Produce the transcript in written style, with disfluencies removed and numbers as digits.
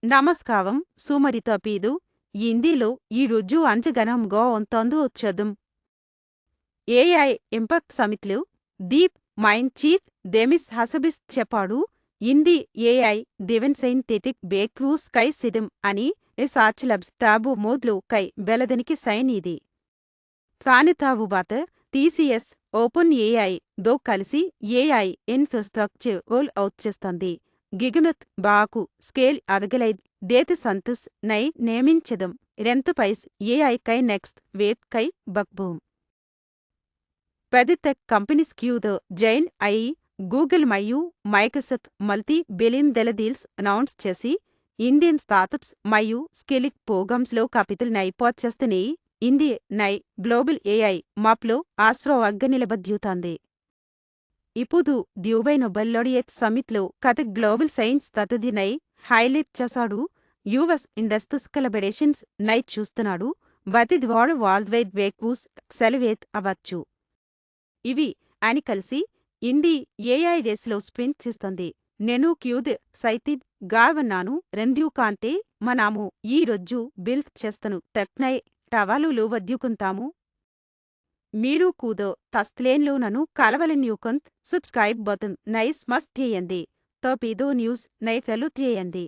నమస్కారం సుమరితపీదు ఇందిలో ఈరోజు అంచగనంగా ఉంటోంది వచ్చదం. ఏఐ ఇంపాక్ట్ సమిట్లు DeepMind chief Demis Hassabis చెప్పాడు. ఇంది ఏఐ దివెన్ సైంథెటిక్ బేక్రూ స్కై సిదం అని రిసార్చ్ లబ్స్ తాబు మోద్లు కై బెలదనికి సైన్ ఇది. తానితావు బాత టీసీఎస్ ఓపెన్ ఏఐ దో కలిసి ఏఐ ఇన్ఫ్రాస్ట్రక్చర్ రోల్ అవుట్ చేస్తుంది. గిగనత్ బాకు స్కేల్ అవగలైద్ డేత సంతస్ నై నియమించదం రెంతపైస్ ఏఐ కై నెక్స్ట్ వేవ్ కై బక్బూమ్. పెద్ద టెక్ కంపెనీస్ క్యూద జైన్ అయి గూగుల్ మరియు Microsoft multi billion dollar deals announce చేసి ఇండియన్ స్టార్టప్స్ మరియు స్కిలింగ్ ప్రోగ్రామ్స్లో క్యాపిటల్ నైపోచ్చేస్తని ఇంది నై గ్లోబల్ ఏఐ మాప్లో ఆశ్రవగ్గా నిలబద్యూతాంది. ఇప్పుడు డ్యూబై నొబెల్ లారియట్ సమిట్లో కథ గ్లోబల్ సైన్స్ తతది నై హైలైట్ చేశాడు. యుఎస్ ఇండస్ట్రీస్ కొలాబరేషన్స్ నై చూస్తున్నాడు. బతి ద్వాడ వరల్డ్ వైడ్ బ్రేక్థ్రూస్ సెలబ్రేట్ అవ్వచ్చు. ఇవి అని కలిసి ఇంది ఏఐ రేస్లో స్ప్రింట్ చేస్తుంది. నేను క్యూద్ సైతిద్ గావన్నాను రెండ్యూకాంతే మనాము ఈ రోజు బిల్డ్ చేస్తను టెక్నై టవాలులు వద్యుకుంటాము. మీరు కూదో తస్త్లేన్లో నన్ను కలవలన్యూకంత్ సబ్స్క్రైబ్ బటన్ నై స్మస్ట్ చేయండి. తోపీదో న్యూస్ నై ఫెలు చేయండి.